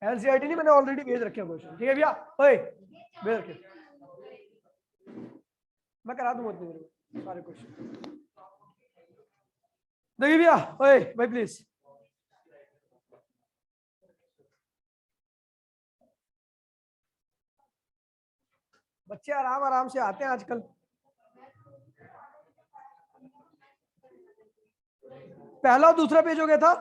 NCERT नहीं, मैंने already भेज रखे क्वेश्चन, ठीक है भैया। ओए भेज रखे, मैं करा दूंगा इतनी देर में सारे क्वेश्चन। देखिए भैया, ओए भाई प्लीज, बच्चे आराम आराम से आते हैं आजकल। पहला और दूसरा पेज हो गया था,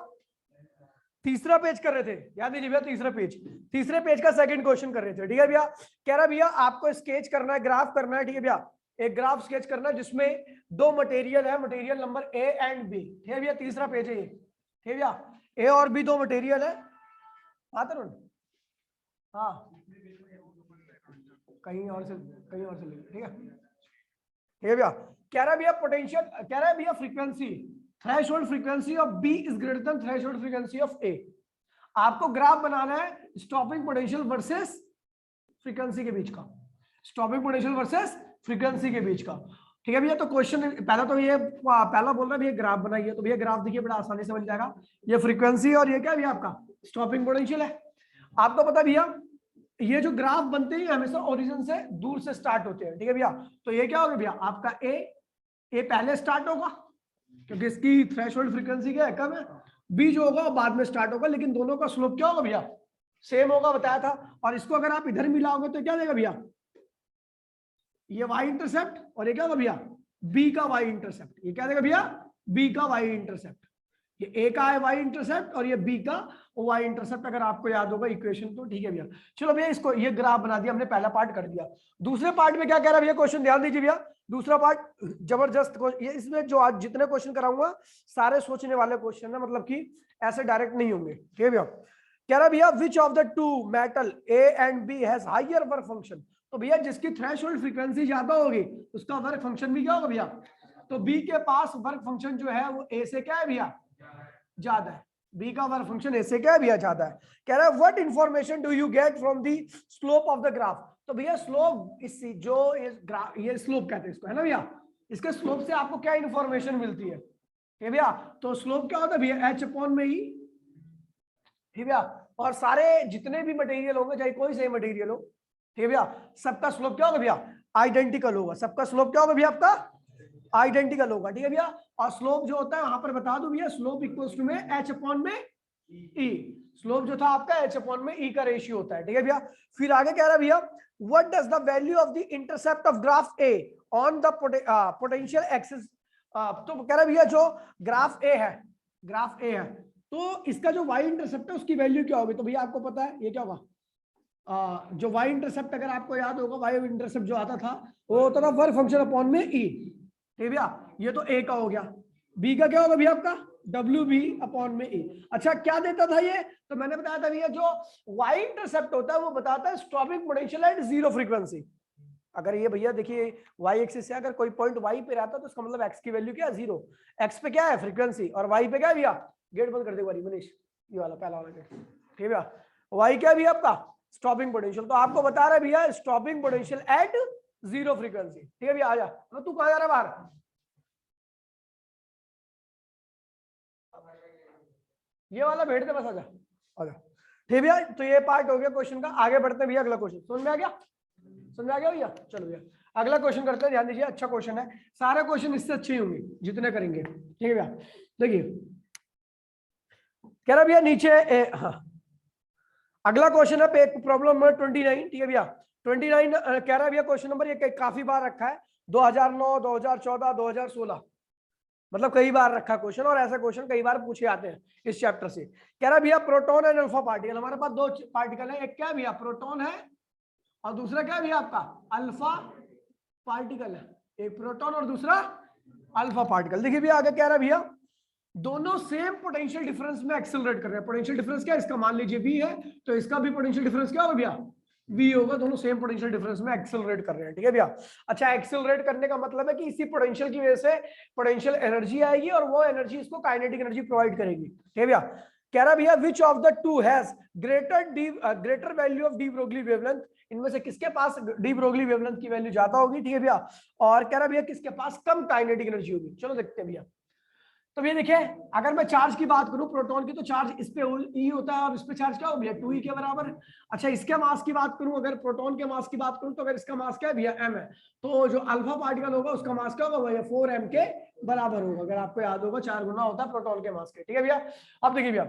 तीसरा पेज कर रहे थे, याद नहीं भैया, तीसरा पेज, तीसरे पेज का सेकंड क्वेश्चन कर रहे थे, ठीक है भैया। कह रहा भैया आपको स्केच करना है, ग्राफ करना है, ठीक है भैया, एक ग्राफ स्केच करना है जिसमें दो मटेरियल है, material number A and B, ठीक है भैया, तीसरा पेज है ये, ठीक है भैया, ए और बी दो मटेरियल है। हाँ तरुण, हाँ कहीं और से ले, ठीक है भैया। कह रहा भैया पोटेंशियल, कह रहा है भैया frequency, threshold frequency of B is greater than threshold frequency of A. आपको ग्राफ बनाना है स्टॉपिंग पोटेंशियल वर्सेस फ्रीक्वेंसी के बीच का, स्टॉपिंग पोटेंशियल वर्सेस फ्रीक्वेंसी के बीच का, ठीक है भैया। तो क्वेश्चन पहला तो ये पहला बोल रहा है भैया ग्राफ बनाइए, तो भैया ग्राफ देखिए बड़ा आसानी से बन जाएगा, ये फ्रीक्वेंसी और ये क्या भैया आपका स्टॉपिंग पोटेंशियल है। आपको पता भैया ये जो ग्राफ बनते हैं हमेशा ओरिजिन से दूर से स्टार्ट होते हैं, ठीक है भैया। तो ये क्या होगा भैया आपका ए पहले स्टार्ट होगा क्योंकि इसकी थ्रेशोल्ड फ्रीक्वेंसी क्या है, कम है। बी जो होगा बाद में स्टार्ट होगा, लेकिन दोनों का स्लोप क्या होगा भैया, सेम होगा, बताया था। और इसको अगर आप इधर मिलाओगे तो क्या देगा भैया, ये वाई इंटरसेप्ट, और ये क्या होगा भैया बी का वाई इंटरसेप्ट, ये क्या देगा भैया बी का वाई इंटरसेप्ट। ये ए का है वाई इंटरसेप्ट और ये बी का वाई इंटरसेप्ट, अगर आपको याद होगा इक्वेशन तो, ठीक है भैया। चलो भैया इसको ये ग्राफ बना दिया हमने, पहला पार्ट कर दिया। दूसरे पार्ट में क्या कह रहा है भैया, क्वेश्चन ध्यान दीजिए भैया, दूसरा पार्ट जबरदस्त, ये इसमें जो आज जितने क्वेश्चन कराऊंगा सारे सोचने वाले क्वेश्चन है, मतलब कि ऐसे डायरेक्ट नहीं होंगे, ठीक है भैया। कह रहा भैया which of the two metal A and B has higher work function. तो भैया जिसकी थ्रेशोल्ड फ्रीक्वेंसी ज्यादा होगी उसका वर्क फंक्शन भी क्या होगा भैया, तो बी के पास वर्क फंक्शन जो है वो ए से क्या है भैया ज्यादा है, बी का वर्क फंक्शन ए से क्या है भैया ज्यादा है। कह रहा है what information do you get from the slope of the graph. तो भैया स्लोप, इस जो ये स्लोप कहते हैं इसको, है ना भैया, इसके स्लोप से आपको क्या इंफॉर्मेशन मिलती है, ठीक है भैया। तो स्लोप क्या होता है भैया एच अपॉन में ई, ठीक है भैया। और सारे जितने भी मटेरियल होंगे चाहे कोई से मटेरियल हो, ठीक है भैया, सबका स्लोप क्या होगा भैया आइडेंटिकल होगा, सबका स्लोप क्या होगा भैया आपका आइडेंटिकल होगा, ठीक है भैया। और स्लोप जो होता है वहां पर बता दो भैया, स्लोप इक्वल्स टू में एच अपॉन में ई, स्लोप जो था आपका एच अपॉन में ई का रेशियो होता है, ठीक है भैया। फिर आगे कह रहा है भैया what does the value of the intercept of graph A on the potential axis. तो कह रहा है भैया जो ग्राफ ए है, ग्राफ ए है, तो इसका जो वाई इंटरसेप्ट है उसकी वैल्यू क्या होगी। तो भैया आपको पता है ये क्या होगा, जो वाई इंटरसेप्ट अगर आपको याद होगा, वाई इंटरसेप्ट जो आता था वो होता था वर्क फंक्शन अपॉन में ई, ठीक है भैया। ये तो ए का हो गया, बी का क्या होगा भैया आपका डब्ल्यू बी अपॉन में ई। अच्छा क्या देता था ये, तो मैंने बताया था भैया जो वाई इंटरसेप्ट होता है वो बताता है stopping potential at zero frequency. अगर ये भैया देखिए वाई एक्सिस से अगर कोई पॉइंट वाई पे रहता है तो उसका मतलब एक्स की वैल्यू क्या है जीरो, एक्स पे क्या है फ्रीक्वेंसी और वाई पे क्या है भैया, गेट बंद कर दे मनीष, ये वाला पहला वाला गेट, ठीक है भैया। वाई क्या है भैया आपका स्टॉपिंग पोटेंशियल, तो आपको बता रहा है भैया stopping potential at zero frequency, ठीक है भैया। आ जा, तो तू कहां जा रहा है बाहर, ये वाला भेज दे बस, आजा आजा, ठीक है भैया। तो ये पार्ट हो गया क्वेश्चन का, आगे बढ़ते हैं भैया, अगला क्वेश्चन समझ में आ गया, समझ में आ गया भैया। चलो भैया अगला क्वेश्चन करते हैं, ध्यान दीजिए, अच्छा क्वेश्चन है, सारे क्वेश्चन इससे अच्छे ही होंगे जितने करेंगे, ठीक है भैया। देखिए कह रहा भैया नीचे हाँ अगला क्वेश्चन है प्रॉब्लम नंबर 29, ठीक है भैया। 29 कह रहा है भैया क्वेश्चन नंबर ये काफी बार रखा है, 2009 2014 2016, मतलब कई बार रखा क्वेश्चन, और ऐसा क्वेश्चन कई बार पूछे आते हैं इस चैप्टर से। कह रहा भैया प्रोटॉन एंड अल्फा पार्टिकल, हमारे पास दो पार्टिकल है, एक क्या है भैया प्रोटॉन है और दूसरा क्या है भैया आपका अल्फा पार्टिकल है, एक प्रोटॉन और दूसरा अल्फा पार्टिकल। देखिए भैया आगे कह रहा है भैया दोनों सेम पोटेंशियल डिफरेंस में एक्सेलरेट कर रहे हैं, पोटेंशियल डिफरेंस क्या है इसका, मान लीजिए v है तो इसका भी पोटेंशियल डिफरेंस क्या होगा भैया v होगा, दोनों सेम पोटेंशियल डिफरेंस में एक्सेलरेट कर रहे हैं, ठीक है भैया। अच्छा एक्सेलरेट करने का मतलब है कि इसी पोटेंशियल की वजह से पोटेंशियल एनर्जी आएगी और वो एनर्जी इसको काइनेटिक एनर्जी प्रोवाइड करेगी, ठीक है भैया। कह रहा भैया which of the to has greater value of de Broglie wavelength, इनमें से किसके पास डी ब्रोगली वेवलेंथ की वैल्यू ज्यादा होगी, ठीक है भैया। और कह रहा भैया किसके पास कम काइनेटिक एनर्जी होगी, चलो देखते हैं भैया। तो ये देखिए, अगर मैं चार्ज की बात करूं प्रोटॉन की, तो चार्ज इस पे ई होता है और इस पे चार्ज क्या हो भैया 2e के बराबर है। अच्छा, इसके मास की बात करूं, अगर प्रोटॉन के मास की बात करूं, तो अगर इसका मास क्या है भैया m है, तो जो अल्फा पार्टिकल होगा उसका मास क्या होगा भैया 4m के बराबर होगा। अगर आपको याद होगा 4 गुना होता है प्रोटॉन के मास के। ठीक है भैया, अब देखिए भैया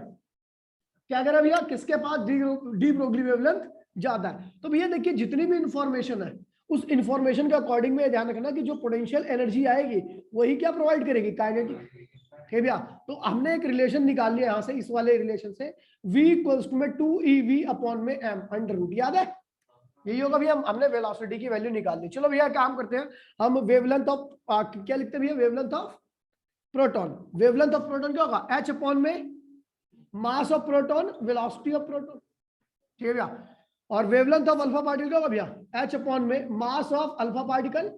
क्या करें भैया, किसके पास डी ब्रोगली वेवलेंथ ज्यादा है। तो भैया देखिए, जितनी भी इंफॉर्मेशन है उस इंफॉर्मेशन के अकॉर्डिंग में ध्यान रखना कि जो पोटेंशियल एनर्जी आएगी वही क्या प्रोवाइड करेगी, काइनेटिक। ठीक है भैया, तो हमने एक रिलेशन निकाल लिया यहां से, इस वाले रिलेशन से, v इक्वल्स टू में 2ev अपॉन में m अंडर रूट, याद है यही होगा भैया। हमने वेलोसिटी की वैल्यू निकाल ली। चलो भैया काम करते हैं, हम वेवलेंथ ऑफ क्या लिखते हैं भैया, wavelength of proton. Wavelength of proton क्या होगा, h अपॉन में mass of proton, velocity of proton. ठीक है भैया, और वेवलेंथ ऑफ अल्फा पार्टिकल क्या होगा भैया, h अपॉन में mass of alpha particle,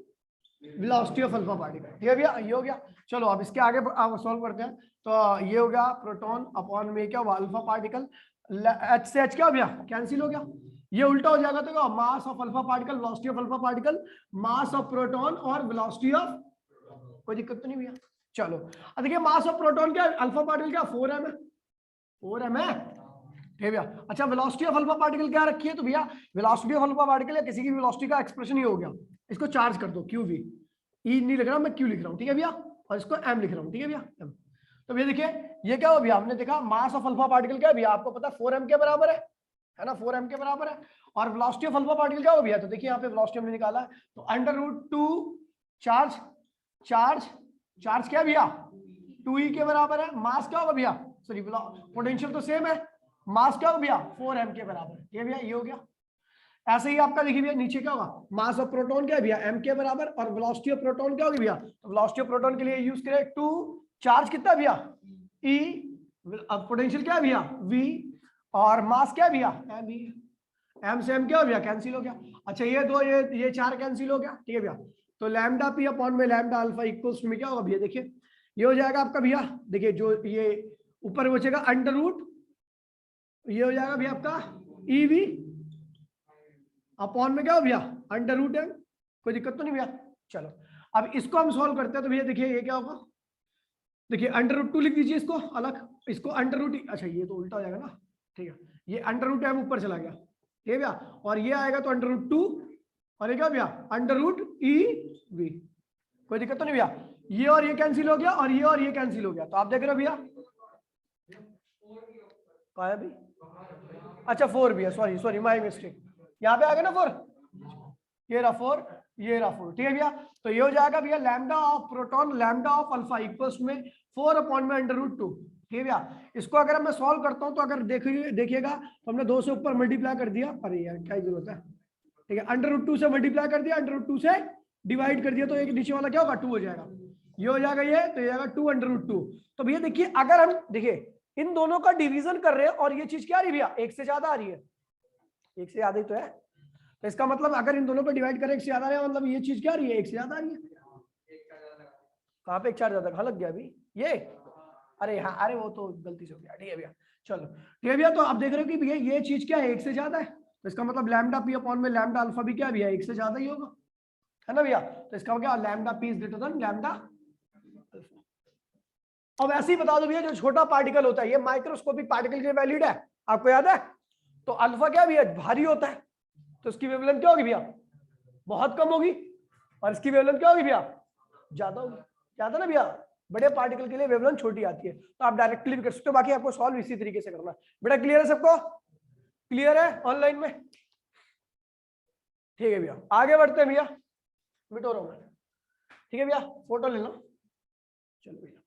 velocity of alpha particle. ठीक है भैया, ये हो गया। चलो अब इसके आगे सॉल्व करते हैं। तो ये हो गया प्रोटॉन अपॉन में क्या हुआ अल्फा पार्टिकल, h से h क्या हो भैया कैंसिल हो गया, ये उल्टा हो जाएगा, तो mass of alpha particle, velocity of alpha particle, mass of proton और वेलोसिटी ऑफ, कोई दिक्कत तो नहीं भैया। चलो अब देखिए, मास ऑफ प्रोटॉन क्या, अल्फा पार्टिकल क्या 4m है, 4m है। ठीक है भैया, अच्छा वेलोसिटी ऑफ अल्फा पार्टिकल क्या रखी है, तो भैया वेलोसिटी ऑफ अल्फा पार्टिकल या किसी की वेलोसिटी का एक्सप्रेशन ही हो गया, इसको चार्ज कर दो qv, ई नहीं लिख रहा मैं q लिख रहा हूँ। ठीक है भैया, और इसको m लिख रहा हूँ। ठीक है भैया, m। तो भैया देखिए ये क्या हो भैया, हमने देखा मास ऑफ अल्फा पार्टिकल क्या है भैया, आपको पता है 4m के बराबर है ना, 4m के बराबर है। और वेलोसिटी ऑफ अल्फा पार्टिकल क्या हो भैया, तो देखिए यहाँ पे वेलोसिटी हमने निकाला है, तो under root 2 charge, charge charge क्या भैया 2e के बराबर है, मास क्या होगा भैया, सॉरी पोटेंशियल तो सेम है, मास क्या होगा भैया 4m के बराबर। ठीक है भैया, ये हो गया। ऐसे ही आपका देखिए भैया नीचे क्या होगा, मास ऑफ प्रोटॉन क्या है भैया m के बराबर, और वेलोसिटी ऑफ प्रोटॉन क्या होगी भैया, तो वेलोसिटी ऑफ प्रोटॉन के लिए यूज करें 2, चार्ज कितना भैया e, अब पोटेंशियल क्या है भैया v, और मास क्या है भैया m से m क्या हो भैया कैंसिल हो गया। अच्छा ये दो ये 4 कैंसिल हो गया। ठीक है भैया, तो लैम्डा p अपॉन में लैम्डा अल्फा इक्वल्स में क्या होगा भैया, देखिए ये हो जाएगा आपका भैया, देखिए जो ये ऊपर बचेगा अंडर रूट, ये हो जाएगा भैया आपका EV अपॉन में क्या हो भैया अंडर रूट m, कोई दिक्कत तो नहीं भैया। चलो अब इसको हम सॉल्व करते हैं, तो भैया देखिए ये क्या होगा, देखिए अंडर रूट 2 लिख दीजिए इसको अलग, इसको अंडर रूट, अच्छा ये तो उल्टा हो जाएगा ना। ठीक है, ये अंडर रूट m ऊपर चला गया, ठीक है भैया, और ये आएगा तो अंडर रूट 2, और ये क्या भैया अंडर रूट EV, कोई दिक्कत तो नहीं भैया। ये और ये कैंसिल हो गया, और ये कैंसिल हो गया, तो आप देख रहे हो भैया कहा है भी, अच्छा 4 भैया, सॉरी सॉरी माय मिस्टेक, यहाँ पे आ गया ना 4, ये रहा 4, ये रहा 4। ठीक है भैया, तो ये हो जाएगा भैया lambda of proton lambda of alpha equals में 4 अपॉन में अंडर रूट 2। ठीक है भैया, इसको अगर मैं सॉल्व करता हूँ, तो अगर देखिएगा तो हमने 2 से ऊपर मल्टीप्लाई कर दिया, अरे यार क्या जरूरत है, ठीक है अंडर रूट 2 से मल्टीप्लाई कर दिया, अंडर रूट 2 से डिवाइड कर दिया, तो एक नीचे वाला क्या होगा 2 हो जाएगा, ये हो जाएगा ये, तो ये जाएगा 2 अंडर रूट 2। तो भैया देखिए, अगर हम देखिए इन दोनों का डिवीजन कर रहे हैं, और ये चीज क्या आ रही है भैया, एक से ज्यादा आ रही है, एक से ज्यादा ही तो है, तो इसका मतलब अगर इन दोनों को डिवाइड करें एक से ज्यादा है, मतलब ये चीज क्या आ रही है, एक से ज्यादा आ रही है। कहाँ पे एक चार ज्यादा, कहाँ लग गया अभी ये, अरे हाँ, अरे वो तो गलती से हो गया। ठीक है भैया, चलो ठीक है भैया, तो आप देख रहे हो कि भैया ये चीज क्या है, एक से ज्यादा है, तो इसका मतलब लैम्डा पी अपॉन में लैम्डा अल्फा भी क्या भैया एक से ज्यादा ही होगा, है ना भैया। तो इसका क्या lambda P is greater then lambda alpha. अब ऐसे ही बता दो भैया, जो छोटा पार्टिकल होता है ये माइक्रोस्कोपिक पार्टिकल के लिए वैलिड है, आपको याद है, तो अल्फा क्या भैया भारी होता है, तो इसकी वेवलेंथ क्या होगी भैया बहुत कम होगी, और इसकी वेवलेंथ क्या होगी भैया ज्यादा होगी, ज्यादा ना भैया, बड़े पार्टिकल के लिए वेवलेंथ छोटी आती है, तो आप डायरेक्टली भी कर सकते हो, बाकी आपको सॉल्व इसी तरीके से करना है। बेटा क्लियर है सबको, क्लियर है ऑनलाइन में, ठीक है भैया आगे बढ़ते हैं भैया, मिटो रहा हूं मैं, ठीक है भैया फोटो ले लो, चलो भैया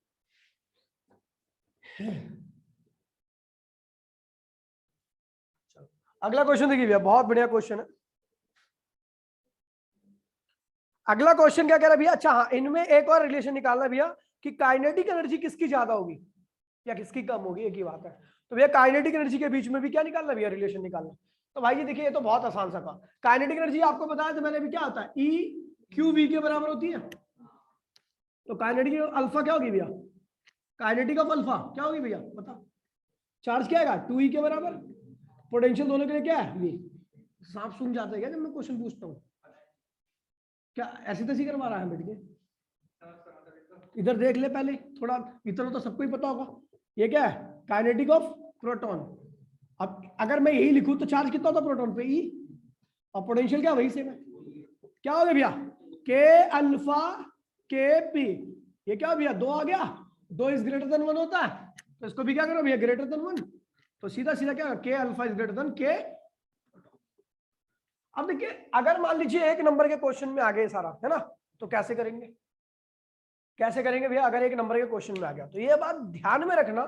अगला क्वेश्चन देखिए भैया, बहुत बढ़िया क्वेश्चन है। अगला क्वेश्चन क्या कह रहा है भैया, अच्छा हाँ, इनमें एक और रिलेशन निकालना है भैया कि काइनेटिक एनर्जी किसकी ज्यादा होगी या किसकी कम होगी, एक ही बात है। तो भैया काइनेटिक एनर्जी के बीच में भी क्या निकालना भैया, रिलेशन निकालना। तो भाई जी देखिए, ये तो बहुत आसान सा काम, काइनेटिक एनर्जी आपको बताया तो मैंने भी, क्या होता है E QV के बराबर होती है, तो काइनेटिक अल्फा क्या होगी भैया, काइनेटिक ऑफ अल्फा क्या होगी भैया बता, चार्ज क्या आएगा 2E के बराबर, पोटेंशियल दोनों के लिए क्या है V। सांप सुन जाता है क्या जब मैं क्वेश्चन पूछता हूँ, क्या ऐसी तैसी करवा रहा है बैठ के, इधर देख ले पहले थोड़ा, इतना तो सबको ही पता होगा। ये क्या है? Kinetic of proton. अब अगर मैं यही लिखूं तो चार्ज कितना होता प्रोटॉन पे? ई। और पोटेंशियल क्या वही सेम है। क्या हो गया भैया? के अल्फा के पी। ये क्या भैया? 2 आ गया, 2 इज ग्रेटर देन 1 होता है, तो इसको भी क्या करो भैया? Greater than 1। तो सीधा सीधा क्या? के अल्फा इज ग्रेटर देन के। अब देखिए, अगर मान लीजिए 1 नंबर के क्वेश्चन में आ गए सारा, है ना, तो कैसे करेंगे? कैसे करेंगे भैया अगर 1 नंबर के क्वेश्चन में आ गया? तो ये बात ध्यान में रखना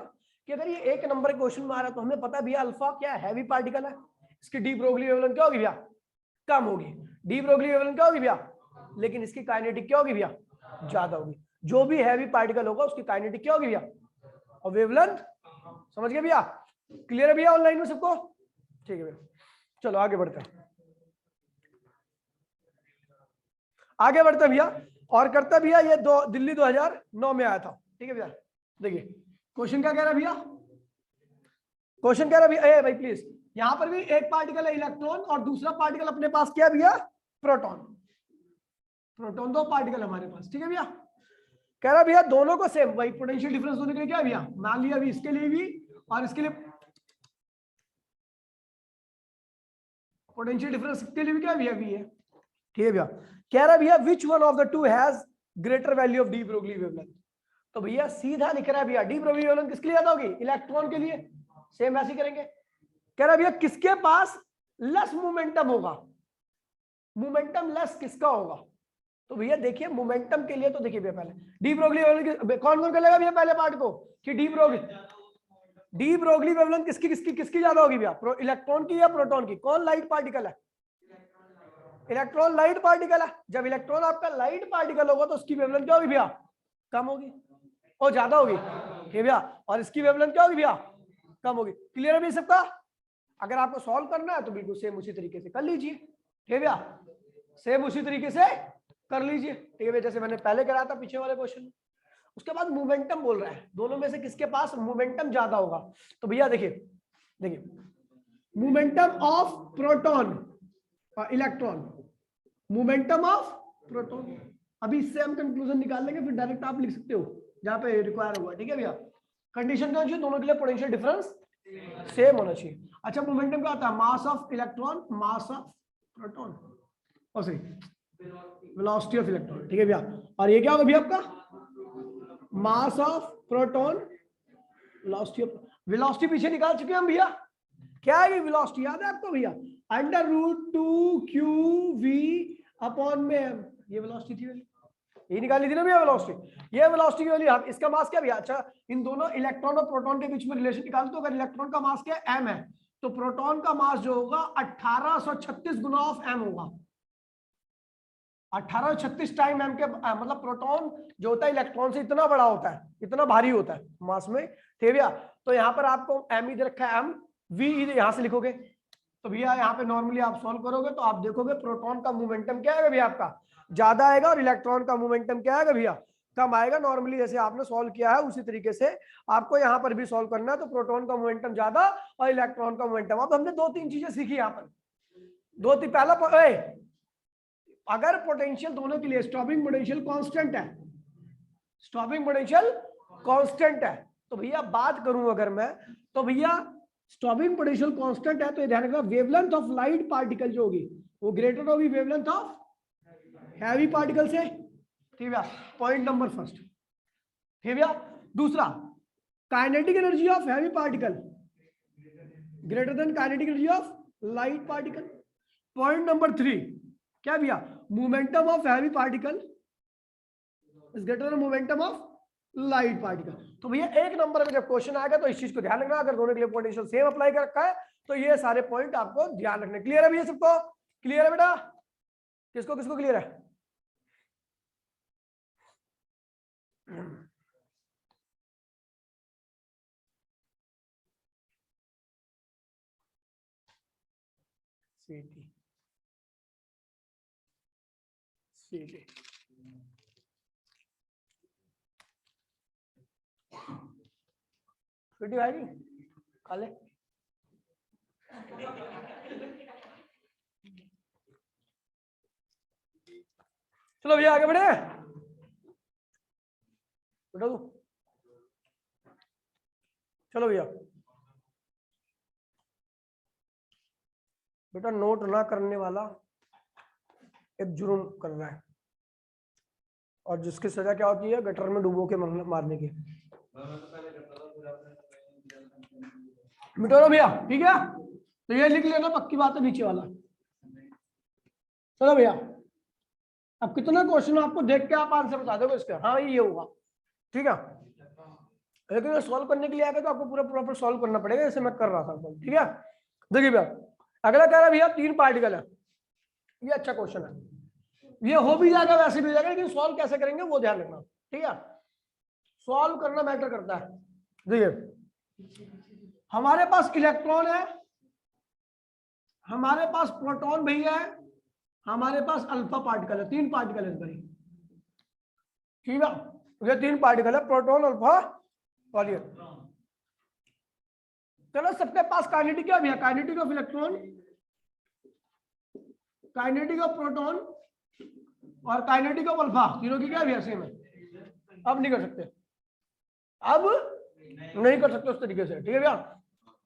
कि अगर ये 1 नंबर के क्वेश्चन में आ रहा है तो हमें पता है भैया अल्फा क्या है? हैवी पार्टिकल है, इसकी डी ब्रोगली वेवलेंथ क्या होगी भैया? कम होगी। डी ब्रोगली वेवलेंथ क्या होगी भैया? लेकिन इसकी काइनेटिक क्या होगी भैया? ज्यादा होगी। जो भी हैवी पार्टिकल होगा उसकी काइनेटिक क्या होगी भैया? और वेवलेंथ। समझ गए भैया? क्लियर है भैया ऑनलाइन में सबको? ठीक है भैया, चलो आगे बढ़ते हैं, आगे बढ़ते भैया। और करता भैया ये दिल्ली 2009 में आया था। ठीक है भैया, देखिए क्वेश्चन क्या कह रहा है भैया? क्वेश्चन कह रहा है भैया, भाई प्लीज, यहां पर भी एक पार्टिकल है इलेक्ट्रॉन और दूसरा पार्टिकल अपने पास क्या है भैया? प्रोटॉन। प्रोटॉन 2 पार्टिकल हमारे पास। ठीक है भैया, कह रहा भैया दोनों को सेम वही पोटेंशियल डिफरेंस होने के लिए क्या है भैया? मान लिया अभी इसके लिए भी और इसके लिए पोटेंशियल डिफरेंस के लिए भी क्या भैया? भी है। ठीक है भैया, कह रहा भैया which one of the to has greater value of de Broglie wavelength. तो भैया सीधा लिख रहा है भैया डी ब्रोगली वेवलेंथ किसके लिए ज्यादा होगी? इलेक्ट्रॉन के लिए। सेम ऐसे करेंगे। कह रहा भैया किसके पास लेस मोमेंटम होगा? मोमेंटम लेस किसका होगा? तो भैया देखिए मोमेंटम के लिए तो देखिए भैया पहले डी ब्रोगली वेवलेंथ कौन कौन करेगा भैया पहले पार्ट को कि डी ब्रोगली वेवलेंथ किसकी किसकी किसकी ज्यादा होगी भैया? इलेक्ट्रॉन की या प्रोटॉन की? कौन लाइट पार्टिकल है? इलेक्ट्रॉन लाइट पार्टिकल है। जब इलेक्ट्रॉन आपका लाइट पार्टिकल होगा तो उसकी वेवलेंथ क्या होगी भैया? कम होगी और ज्यादा होगी। ठीक है भैया, और इसकी वेवलेंथ क्या होगी भैया? कम होगी। क्लियर है भैया सबका? अगर आपको सॉल्व करना है तो बिल्कुल सेम उसी तरीके से कर लीजिए। ठीक है भैया, सेम उसी तरीके से कर लीजिए। ठीक है भैया, जैसे मैंने पहले कराया था पीछे वाले क्वेश्चन। उसके बाद मोमेंटम बोल रहा है दोनों में से किसके पास मोमेंटम ज्यादा होगा? तो भैया देखिए, देखिए momentum of proton electron, momentum of proton. अभी इससे हम कंक्लूजन निकाल लेंगे, फिर डायरेक्ट आप लिख सकते हो जहां पे रिक्वायर होगा। ठीक है भैया, कंडीशन क्या चाहिए? दोनों के लिए पोटेंशियल डिफरेंस सेम होना चाहिए। अच्छा, मोमेंटम क्या होता है? Mass of electron mass of proton, और सही वेलोसिटी ऑफ इलेक्ट्रॉन। ठीक है भैया, और ये क्या होगा भैया आपका? Mass of proton velocity of, velocity पीछे निकाल चुके हैं हम भैया। क्या है ये वेलोसिटी? याद है आपको भैया? अंडर रूट 2 QV अपॉन में m। ये वेलोसिटी थी वैल्यू, ये निकाली थी ना भैया वेलोसिटी। ये वेलोसिटी की वैल्यू। इसका मास क्या भैया? अच्छा, इन दोनों इलेक्ट्रॉन और प्रोटॉन के बीच में रिलेशन निकाल दो। अगर इलेक्ट्रॉन का मास क्या है? m है, तो प्रोटॉन का मास जो होगा 1836 गुना ऑफ m होगा। 1836 टाइम m के, मतलब प्रोटॉन जो होता है इलेक्ट्रॉन से इतना बड़ा होता है, इतना भारी होता है मास में। ठीक है भैया, तो यहाँ पर आपको m ही दे रखा है, m v यहां से लिखोगे तो भैया यहाँ पे नॉर्मली आप सॉल्व करोगे तो आप देखोगे प्रोटॉन का मोमेंटम क्या आएगा भैया? आपका ज्यादा आएगा, और इलेक्ट्रॉन का मोमेंटम क्या आएगा भैया? कम आएगा। नॉर्मली जैसे आपने सॉल्व किया है उसी तरीके से आपको यहाँ पर भी सॉल्व करना है। तो प्रोटॉन का मोमेंटम ज्यादा और इलेक्ट्रॉन का मोमेंटम। अब हमने 2-3 चीजें सीखी यहाँ पर। 2-3 पहला अगर पोटेंशियल दोनों के लिए स्टॉपिंग पोटेंशियल कांस्टेंट है, स्टॉपिंग पोटेंशियल कांस्टेंट है, तो भैया बात करूं अगर मैं, तो भैया स्टॉपिंग पोटेंशियल कांस्टेंट है तो ये ध्यान रखना वेवलेंथ ऑफ लाइट पार्टिकल जो होगी वो ग्रेटर होगी वेवलेंथ ऑफ हैवी पार्टिकल से। ठीक है, पॉइंट नंबर फर्स्ट। ठीक है भैया, दूसरा kinetic energy of heavy particle greater than kinetic energy of light particle. Point number 3 क्या भैया? Momentum of heavy particle is greater then momentum of light particle. तो भैया 1 नंबर में जब क्वेश्चन आएगा तो इस चीज को ध्यान रखना। अगर दोनों के लिए पोटेंशियल सेम अप्लाई कर रखा है तो ये सारे पॉइंट आपको ध्यान रखने। क्लियर है भैया सबको? क्लियर है बेटा? किसको किसको क्लियर है? सीटी सीटी सीटी भाई खा ले। चलो भैया आगे बढ़े। बेटा दो, चलो भैया बेटा नोट ना करने वाला एक जुर्म कर रहा है, और जिसकी सजा क्या होती है, गटर में डुबो के मारने की। मिटो दो भैया, ठीक है, तो ये लिख लेना, पक्की बात है नीचे वाला। चलो भैया, अब कितना क्वेश्चन आपको देख के आप आंसर बता दोगे इसका, हाँ ये होगा, ठीक है। लेकिन सॉल्व करने के लिए आएगा तो आपको पूरा प्रॉपर सॉल्व करना पड़ेगा, जैसे मैं कर रहा था, ठीक है। देखिए भैया अगला कह रहा है भैया 3 पार्टिकल है, ये अच्छा क्वेश्चन है, ये हो भी जाएगा वैसे भी हो जाएगा, लेकिन सॉल्व कैसे करेंगे वो ध्यान रखना, ठीक है। सॉल्व करना मैटर करता है। देखिए हमारे पास इलेक्ट्रॉन है, हमारे पास प्रोटॉन भैया है, हमारे पास अल्फा पार्टिकल है, 3 पार्टिकल है इस बारी, ठीक है। ये 3 पार्टिकल है, प्रोटॉन अल्फा और ये। चलो सबके पास काइनेटिक क्या भैया, kinetic of electron, kinetic of proton और काइनेटिक ऑफ अल्फा, तीनों की क्या भैया सेम है। अब नहीं कर सकते, अब नहीं कर सकते उस तरीके से, ठीक है भैया।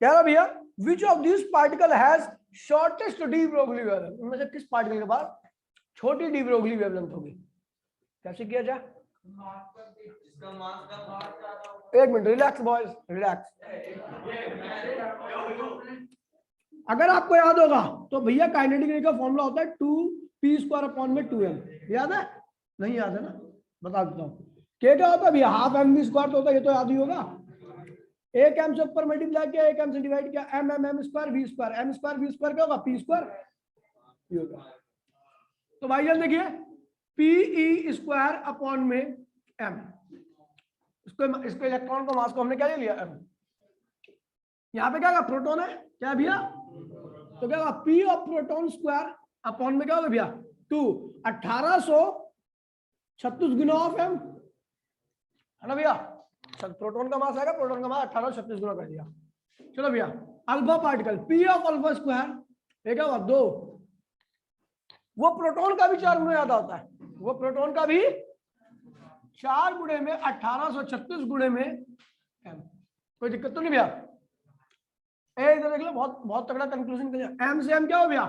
क्या रहा भैया, which of this particle has shortest de Broglie wavelength, उनमें से किस पार्टिकल के पास छोटी डी ब्रोगली वेवलेंथ होगी। कैसे किया जाए, एक मिनट, रिलैक्स बॉयज, रिलैक्स। अगर आपको याद होगा तो भैया काइनेटिक का फॉर्मूला होता है 2p²/2m, याद है, नहीं याद है ना, बता देता हूँ। क्या होता है भैया, हाफ mv² तो होता है, ये तो याद ही होगा। एक m से ऊपर मल्टीप्लाई किया, एक m से डिवाइड किया, m m² v², m² v² क्या होगा, p² होगा। तो भाई जान देखिए pe² में m, इसको इलेक्ट्रॉन को मास को हमने क्या ले लिया, m। यहाँ पे क्या प्रोटॉन है क्या भैया, तो क्या होगा p of proton square upon में क्या होगा भैया 2, 1836 गुना ऑफ m, है ना भैया। प्रोटॉन का मास आएगा, प्रोटॉन का मास 1836 गुना कर दिया। चलो भैया alpha particle p of alpha square क्या हुआ 2, वो प्रोटॉन का भी 4 गुना ज्यादा होता है, वो प्रोटॉन का भी 4 गुणे में 1836 गुणे में m, कोई दिक्कत तो नहीं भैया। इधर देख लो, बहुत बहुत तगड़ा कंक्लूजन कर दिया। m से m क्या हो गया,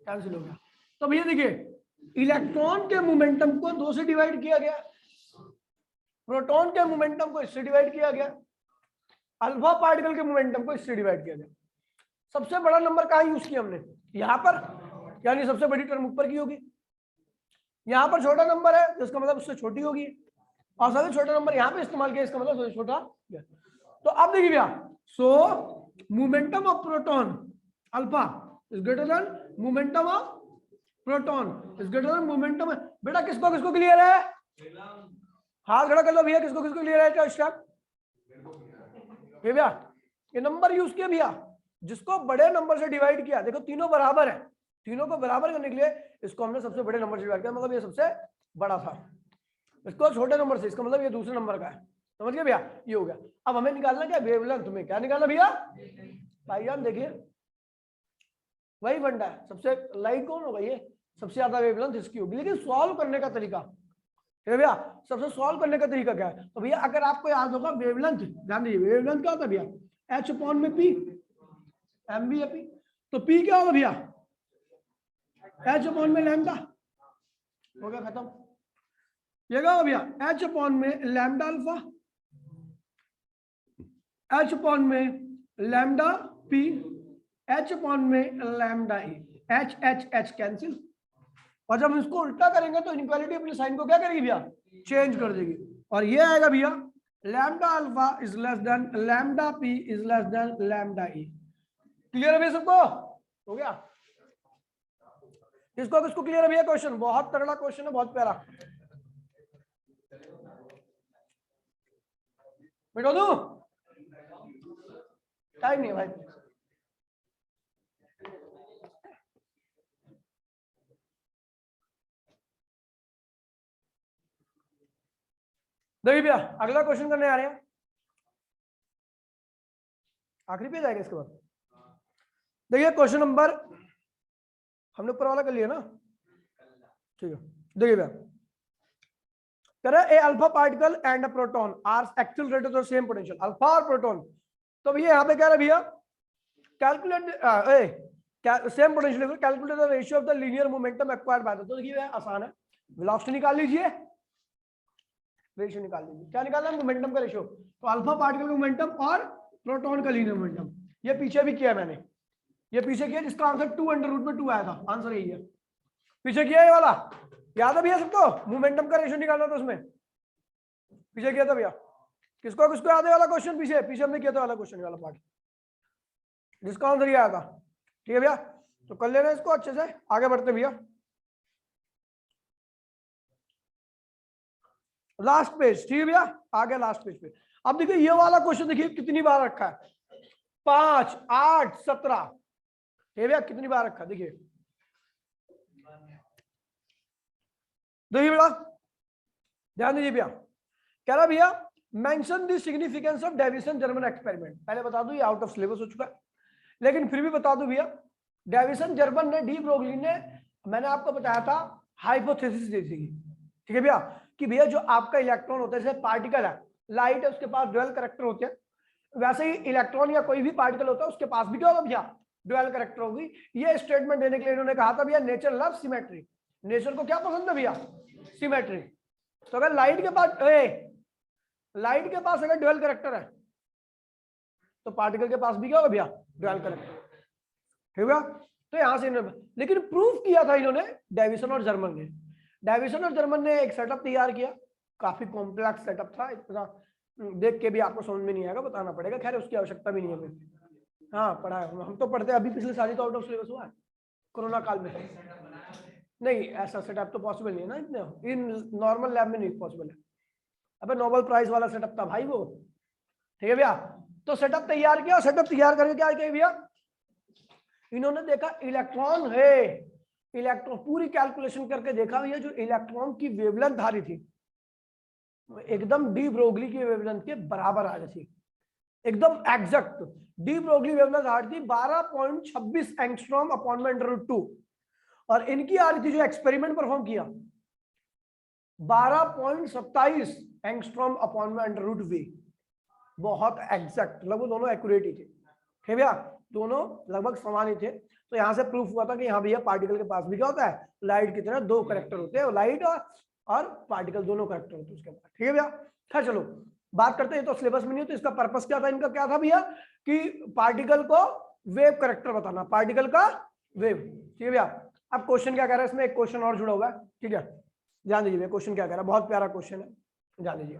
कैंसिल हो गया। तो भैया देखिए इलेक्ट्रॉन के मोमेंटम को 2 से डिवाइड किया गया, प्रोटॉन के मोमेंटम को इससे डिवाइड किया गया, अल्फा पार्टिकल के मोमेंटम को इससे डिवाइड किया गया। सबसे बड़ा नंबर कहाँ यूज किया हमने, यहाँ पर, यानी सबसे बड़ी टर्म ऊपर की होगी। यहाँ पर छोटा नंबर है जिसका मतलब उससे छोटी होगी, और सबसे छोटा नंबर यहाँ पे इस्तेमाल किया, इसका मतलब सबसे छोटा। तो अब देखिए भैया, सो momentum of proton alpha is greater then momentum of proton is greater then momentum. बेटा किसको किसको क्लियर है, हाथ खड़ा कर लो भैया, किसको किसको क्लियर है स्टेप भैया। ये नंबर यूज किया भैया, जिसको बड़े नंबर से डिवाइड किया, देखो तीनों बराबर है, तीनों को बराबर करने के लिए इसको हमने सबसे बड़े नंबर से डिवाइड किया, मतलब ये सबसे बड़ा था, इसको छोटे नंबर से, इसका मतलब ये दूसरे नंबर का है, समझ गए भैया। ये हो गया। अब हमें निकालना क्या, वेवलेंथ में क्या निकालना भैया, भाईजान देखिए वही बनता है, सबसे लाइट कौन होगा, ये सबसे ज्यादा वेवलेंथ इसकी होगी। लेकिन सॉल्व करने का तरीका, ठीक है भैया, सबसे सॉल्व करने का तरीका क्या है, तो भैया अगर आपको याद होगा वेवलेंथ, ध्यान दीजिए वेवलेंथ क्या होता है भैया, h अपॉन में p, m भी है p, तो p क्या होगा भैया, h अपॉन में लैम्डा, हो गया खत्म। ये क्या होगा भैया, h अपॉन में लैम्डा अल्फा, h अपॉन में लैम्डा p, h अपॉन में lambda e, h h h cancel. और जब इसको उल्टा करेंगे तो इनइक्वालिटी अपने साइन को क्या करेगी भैया, चेंज कर देगी, और ये आएगा भैया lambda alpha is less than lambda p is less than lambda e। Clear है भैया सबको, हो गया। इसको किसको क्लियर है भैया, क्वेश्चन बहुत तगड़ा क्वेश्चन है, बहुत प्यारा, बिठा दूं, टाइम नहीं है भाई। देखिए भैया अगला क्वेश्चन करने आ रहे हैं, आखिरी पेज आएगा इसके बाद। देखिए क्वेश्चन नंबर, हमने ऊपर वाला कर लिया ना, ठीक है। देखिए भैया a alpha particle and a proton are accelerated to same potential, alpha और प्रोटॉन। तो भैया यहाँ पे कह रहा है भैया calculate same potential, calculate the ratio of the linear momentum acquired by the, तो देखिए आसान है, वेलोसिटी निकाल लीजिए, रेशियो निकाल लीजिए, क्या निकालना है, मोमेंटम का रेशियो। तो अल्फा पार्टिकल का मोमेंटम और प्रोटॉन का लीनियर मोमेंटम, ये पीछे भी किया मैंने, ये पीछे किया जिसका आंसर 2 √2 आया था, आंसर यही है, पीछे किया ये वाला, याद है भैया सबको, मोमेंटम का रेशियो निकालना था उसमें, पीछे किया था भैया, किसको किसको याद है वाला क्वेश्चन, पीछे पीछे हमने किया था वाला क्वेश्चन वाला पार्ट, जिसका आंसर ये आया था, ठीक है भैया। तो कर लेना इसको अच्छे से, आगे बढ़ते भैया, लास्ट पेज, ठीक है भैया, आगे लास्ट पेज पे। अब देखिए ये वाला क्वेश्चन देखिए कितनी बार रखा है, 5, 8, 17, ठीक है भैया, कितनी बार रखा है, देखिए बेटा, ध्यान दीजिए भैया, कह रहा भैया mention the significance of Davisson Germer experiment, पहले बता दूं ये आउट ऑफ सिलेबस हो चुका है, लेकिन फिर भी बता दूं भैया, डेविसन जर्मन ने, डी ब्रोगली ने, मैंने आपको बताया था हाइपोथेसिस दी थी, ठीक है भैया, कि भैया जो आपका इलेक्ट्रॉन होता है, जैसे पार्टिकल है, लाइट है, उसके पास ड्यूअल कैरेक्टर होते हैं, वैसे ही इलेक्ट्रॉन या कोई भी पार्टिकल होता है उसके पास भी क्या होगा भैया, ड्यूअल कैरेक्टर होगी। ये स्टेटमेंट देने के लिए इन्होंने कहा था भैया नेचर लव सिमेट्री, नेचर को क्या पसंद है भैया, सिमेट्री। तो अगर लाइट के पास अगर ड्यूअल कैरेक्टर है तो पार्टिकल के पास भी क्या होगा भैया, ड्यूअल कैरेक्टर, ठीक है। तो यहां से इन्होंने लेकिन प्रूफ किया था इन्होंने, डेविसन और जर्मन ने, डेविसन और जर्मन ने एक सेटअप तैयार किया, काफी कॉम्प्लेक्स सेटअप था, इतना देख के भी आपको समझ में नहीं आएगा, बताना पड़ेगा, खैर उसकी आवश्यकता भी नहीं है, हाँ पढ़ा है, हम तो पढ़ते हैं, अभी पिछले साल तो आउट ऑफ सिलेबस हुआ है, कोरोना काल में नहीं, ऐसा सेटअप तो पॉसिबल नहीं है ना, इतने इन नॉर्मल लैब में नहीं पॉसिबल है, अबे नोबेल प्राइज वाला सेटअप था भाई वो, ठीक है भैया। तो सेटअप तैयार किया, सेटअप तैयार करके क्या किया भैया, इन्होंने देखा इलेक्ट्रॉन है, इलेक्ट्रॉन पूरी कैलकुलेशन करके देखा भैया, जो इलेक्ट्रॉन की वेवलेंथ आ रही थी एकदम डी ब्रोगली की वेवलेंथ के बराबर आ रही थी, एकदम एग्जैक्ट, डी ब्रोगली वेवलेंथ आ रही थी 12.26 एंगस्ट्रॉम अपॉन में √2, और इनकी आ रही थी जो एक्सपेरिमेंट परफॉर्म किया 12.27 एंगस्ट्रॉम अपॉन में √v, बहुत एग्जैक्ट, लगभग दोनों एक्यूरेट ही थे, ठीक भैया, दोनों लगभग समान ही थे। तो यहां से प्रूफ हुआ था कि हाँ भैया पार्टिकल के पास भी क्या होता है, लाइट की तरह दो कैरेक्टर होते हैं, लाइट और पार्टिकल दोनों कैरेक्टर होते हैं उसके पास, ठीक है भैया। खैर चलो बात करते हैं, तो सिलेबस में नहीं, तो इसका पर्पस क्या था, इनका क्या था भैया, कि पार्टिकल को वेव कैरेक्टर बताना, पार्टिकल का वेव, ठीक है भैया। अब क्वेश्चन क्या कह रहा है, इसमें एक क्वेश्चन और जुड़ा हुआ है, ठीक है, ध्यान दीजिए क्वेश्चन क्या कह रहा है, बहुत प्यारा क्वेश्चन है, ध्यान दीजिए,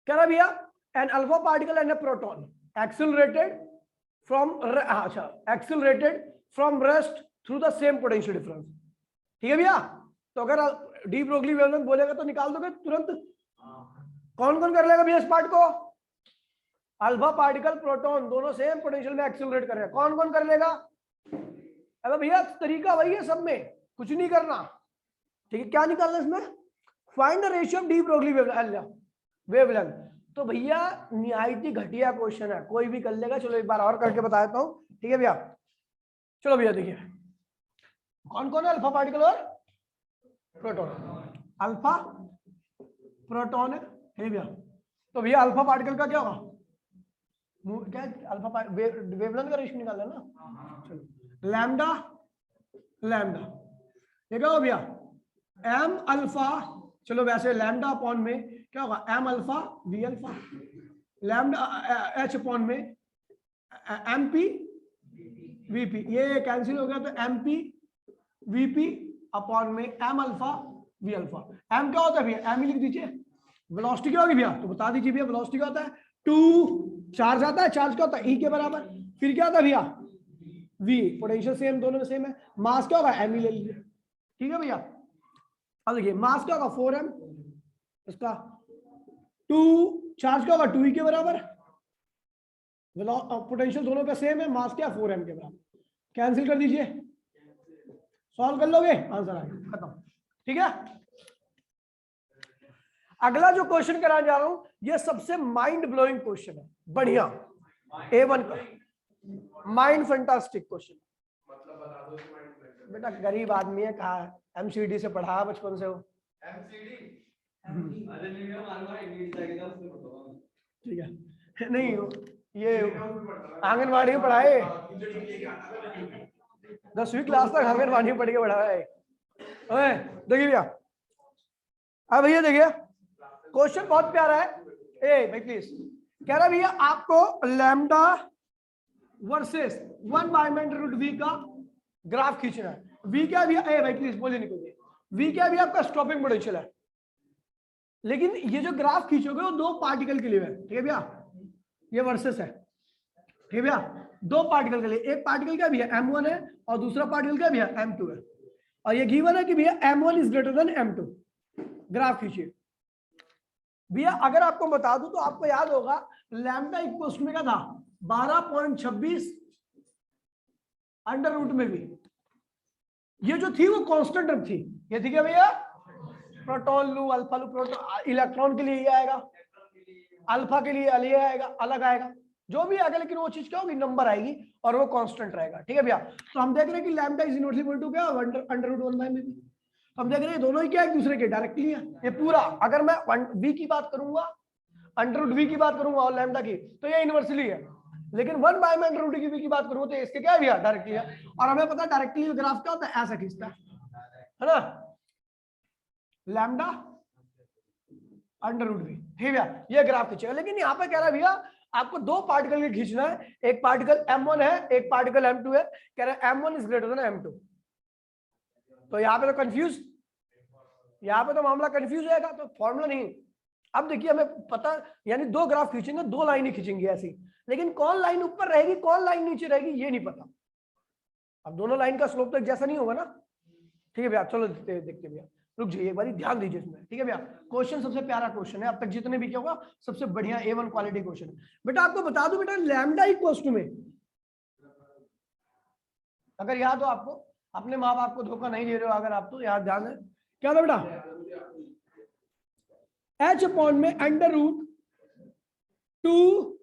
कह रहा भैया an alpha particle and a proton accelerated from, अच्छा accelerated from rest through the same potential difference, ठीक है भैया। तो अगर डी ब्रोगली वेवलेंथ बोलेगा तो निकाल दोगे तुरंत, कौन कौन कर लेगा भैया इस पार्ट को, अल्फा पार्टिकल प्रोटॉन दोनों सेम पोटेंशियल में एक्सिलरेट कर रहे हैं, कौन कौन कर लेगा, अगर भैया तरीका वही है सब में, कुछ नहीं करना, ठीक है। क्या निकालना इसमें, find the ratio of de Broglie wavelength, तो भैया निहायत ही घटिया क्वेश्चन है, कोई भी कर लेगा, चलो एक बार और करके बताता हूं, ठीक है भैया। चलो भैया देखिए कौन कौन है, अल्फा पार्टिकल और प्रोटॉन, अल्फा प्रोटॉन है, ठीक भैया। तो भैया अल्फा पार्टिकल का क्या होगा, क्या अल्फा वेवलेंथ का रेशियो निकालना है ना, चलो लैम्डा लैम्डा, ये क्या होगा भैया, एम अल्फा, चलो वैसे लैम्डा अपॉन में क्या होगा, m alpha v alpha, lambda h upon में एम पी वीपी, ये कैंसिल हो गया, तो एम पी वीपी अपॉन में m alpha v alpha, m क्या होता है भैया, एम ही लिख दीजिए, वेलोसिटी क्या होगी भैया, तो बता दीजिए भैया वेलोसिटी क्या होता है, 2 चार्ज आता है, चार्ज क्या होता है ई के बराबर, फिर क्या होता है भैया वी, पोटेंशियल सेम, दोनों में सेम है, मास क्या होगा एम ही ले लीजिए, ठीक है भैया। अब देखिए मास क्या होगा 4m, इसका 2 चार्ज क्या होगा 2e के बराबर, पोटेंशियल दोनों का सेम है, मास क्या 4m के बराबर, कैंसिल कर दीजिए, सॉल्व कर लोगे आंसर आ गया, खत्म, ठीक है। अगला जो क्वेश्चन कराने जा रहा हूं ये सबसे माइंड ब्लोइंग क्वेश्चन है, बढ़िया A1 का माइंड फैंटास्टिक क्वेश्चन, बेटा गरीब आदमी है, कहा एमसीडी से पढ़ा बचपन से हो, ठीक है, नहीं ये आंगनबाड़ी में पढ़ाए, 10वीं क्लास तक आंगनबाड़ी में पढ़ के पढ़ा है। देखिए भैया, अब भैया देखिए क्वेश्चन बहुत प्यारा है। ए भाई प्लीज, कह रहा भैया आपको लैम्डा वर्सेस 1/√v का ग्राफ खींचना है। v क्या भैया, ए भाई प्लीज बोलिए नहीं कोई, v क्या भैया आपका स्टॉपिंग पोटेंशियल है, लेकिन ये जो ग्राफ खींचोगे वो दो पार्टिकल के लिए है। ठीक है भैया, ये वर्सेस है। ठीक है भैया, दो पार्टिकल के लिए, एक पार्टिकल क्या भैया m1 है और दूसरा पार्टिकल क्या भैया m2 है, और ये गिवन है कि भैया m1 is greater than m2। Graph खींचिए भैया। अगर आपको बता दूं तो आपको याद होगा लैम्डा इक्वल्स टू में क्या था, 12.26 अंडर रूट में भी, ये जो थी वो कांस्टेंट टर्म थी। ये थी क्या भैया, प्रोटॉन लू अल्फा लू, प्रोटॉन इलेक्ट्रॉन के लिए ये आएगा, अल्फा के लिए अलग आएगा, अलग आएगा, जो भी आएगा, लेकिन वो चीज क्या होगी, नंबर आएगी और वो कांस्टेंट रहेगा। ठीक है भैया, तो हम देख रहे हैं कि lambda is inversely equal to क्या, अंडर रूट 1 बाय में भी। हम देख रहे हैं दोनों ही क्या एक दूसरे के डायरेक्टली है। ये पूरा अगर मैं v की बात करूंगा, अंडर रूट v की बात करूंगा और लैम्डा की, तो ये इनवर्सली है, लेकिन 1 बाय में अंडर रूट v की बात करूंगा तो इसके क्या है, डायरेक्टली है। और हमें पता है डायरेक्टली ग्राफ क्या होता है, ऐसा खींचता है ना, लैम्डा अंडर रूट v। ठीक है भैया, ये ग्राफ खींचेगा। लेकिन यहाँ पे कह रहा है भैया आपको दो पार्टिकल के खींचना है, एक पार्टिकल m1 है, एक पार्टिकल m2 है। कह रहा है m1 is greater than m2। तो यहाँ पे तो कंफ्यूज, यहाँ पे तो मामला कंफ्यूज रहेगा, तो फॉर्मूला नहीं। अब देखिए हमें पता, यानी दो ग्राफ खींचेंगे, दो लाइन ही खींचेंगे ऐसी, लेकिन कौन लाइन ऊपर रहेगी कौन लाइन नीचे रहेगी ये नहीं पता। अब दोनों लाइन का स्लोप तो जैसा नहीं होगा ना। ठीक है भैया, चलो देखते भैया, रुक जाइए एक बार, ध्यान दीजिए इसमें। ठीक है भैया, क्वेश्चन सबसे प्यारा क्वेश्चन है अब तक जितने भी किया होगा, सबसे बढ़िया A1 क्वालिटी क्वेश्चन है। बेटा आपको बता दूं बेटा, लैम्डा इक्वल्स टू में, अगर याद हो आपको, अपने माँ बाप को धोखा नहीं दे रहे हो अगर आप, तो याद ध्यान है क्या था बेटा, h अपॉन में अंडर रूट 2m/e/v।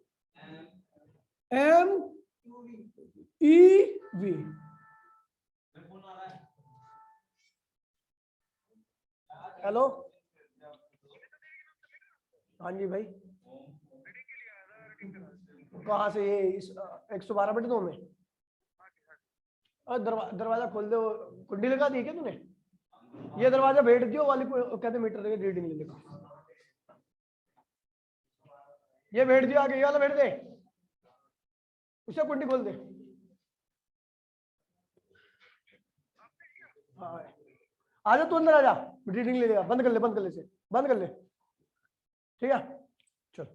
हेलो, हाँ जी भाई, कहाँ से, ये 112/2 में। दरवाजा खोल दो, कुंडी लगा दी क्या तूने, ये दरवाजा भेज दियो वाली को, कहते मीटर देके रीडिंग ले लेगा, ये भेज दिया आगे, ये वाला भेज दे, उसे कुंडी खोल दे। हाँ आजा तू अंदर आजा, रीडिंग ले लेगा, बंद कर ले, बंद कर ले से, बंद कर ले। ठीक है चल,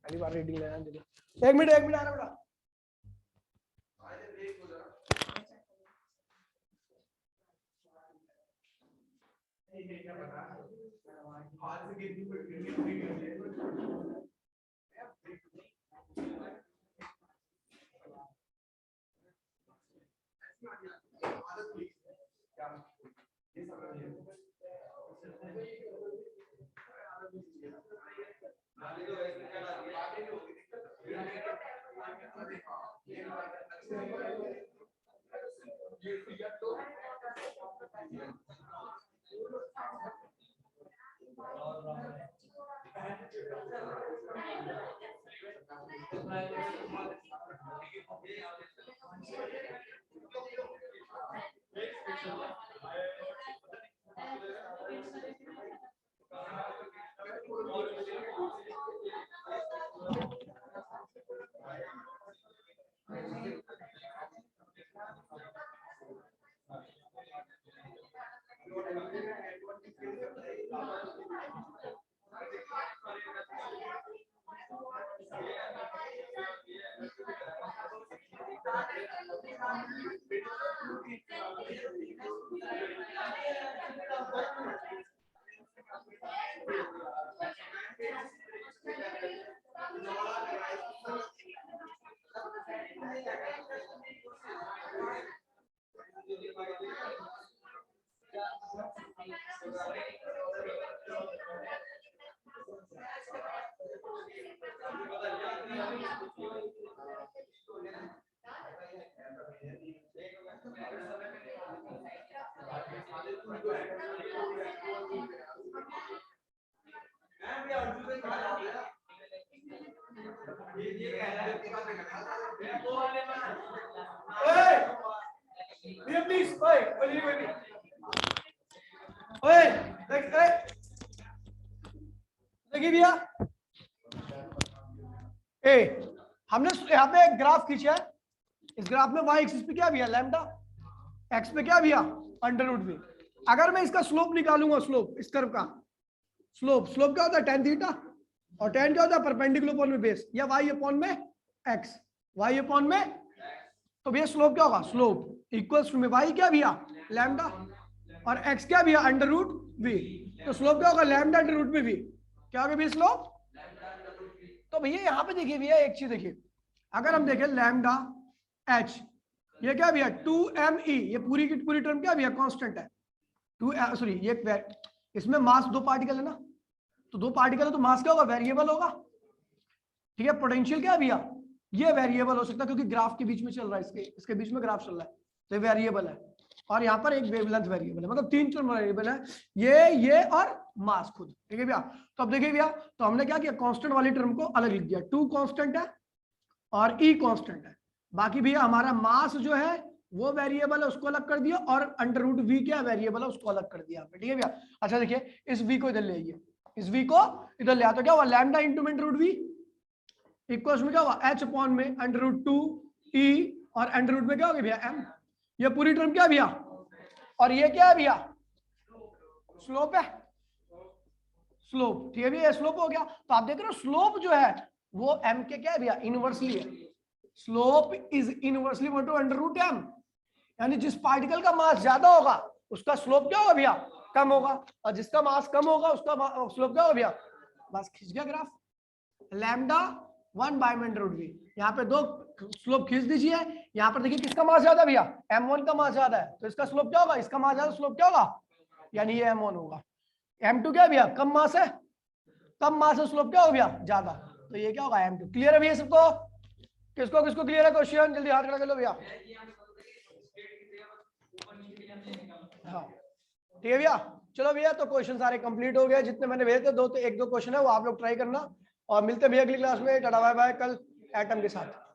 पहली बार रीडिंग लेना दे, 1 मिनट 1 मिनट आ रहा बेटा। देखिए भैया, ए हमने यहाँ पे एक ग्राफ खींचा है, इस ग्राफ में y एक्सिस पे क्या भैया लैम्डा, x पे क्या भैया अंडर रूट v। अगर मैं इसका स्लोप निकालूंगा, स्लोप इस कर्व का स्लोप, स्लोप क्या होता है tan थीटा, और tan क्या होता है परपेंडिकुलर अपॉन में बेस, या y अपॉन में x, y अपॉन में, तो भैया स्लोप क्या होगा, स्लोप इक्वल्स टू में y क्या भैया लैम्डा, और x क्या भैया अंडर रूट v, तो स्लोप क्या होगा लैम्डा अंडर रूट में v, क्या होगा भैया स्लोप। तो भैया यहाँ पे देखिए भैया एक चीज देखिए, अगर हम देखें लैम्डा h, ये क्या भैया 2me, ये पूरी की पूरी टर्म क्या भैया कांस्टेंट है, 2 सॉरी ये इसमें मास दो पार्टिकल है ना, तो दो पार्टिकल है तो मास क्या होगा वेरिएबल होगा, ठीक है। पोटेंशियल क्या है भैया, ये वेरिएबल हो सकता है क्योंकि ग्राफ के बीच में चल रहा है, इसके बीच में ग्राफ चल रहा है, तो ये वेरिएबल है, और यहाँ पर एक वेवलेंथ वेरिएबल है, मतलब तीन टर्म वेरिएबल है, ये और मास खुद, ठीक है भैया। तो अब देखिए भैया, तो हमने क्या किया, कांस्टेंट वाली टर्म को अलग लिख दिया, 2 कांस्टेंट है और e कांस्टेंट है, बाकी भैया हमारा मास जो है वो वेरिएबल है उसको अलग कर दिया, और अंडर रूट v क्या वेरिएबल है उसको अलग कर दिया, ठीक है भैया। अच्छा देखिए इस v को इधर ले आइए, इस v को इधर ले आता, क्या हुआ lambda into under root v equals में क्या हुआ h अपॉन में अंडर रूट 2 e, और अंडर रूट में क्या हो गया भैया m, ये पूरी टर्म क्या भैया, और ये क्या है भैया स्लोप है, स्लोप, ठीक है भैया स्लोप हो गया। तो आप देख रहे हो स्लोप जो है वो m के क्या है भैया इनवर्सली है, slope is inversely equal to under root m, यानी जिस पार्टिकल का मास ज्यादा होगा उसका स्लोप क्या होगा भैया कम होगा, और जिसका मास कम होगा उसका स्लोप क्या होगा भैया, बस खींच गया graph, lambda 1 by under root v, यहाँ पे दो स्लोप खींच दीजिए, यहाँ पर देखिए किसका मास ज्यादा भैया m1 का मास ज्यादा है, तो इसका स्लोप क्या होगा, इसका मास ज्यादा, स्लोप क्या होगा यानी ये m1 होगा, m2 क्या भैया कम मास है, कम मास है स्लोप क्या होगा भैया ज्यादा, तो ये क्या होगा m2। क्लियर है भैया सबको, किसको किसको क्लियर है क्वेश्चन, जल्दी हाथ खड़ा कर लो भैया। हाँ ठीक है भैया, चलो भैया तो क्वेश्चन सारे कंप्लीट हो गए जितने मैंने भेजे थे, दो तो एक दो क्वेश्चन है वो आप लोग ट्राई करना, और मिलते हैं भैया अगली क्लास में, टाटा बाय बाय, कल एटम के साथ।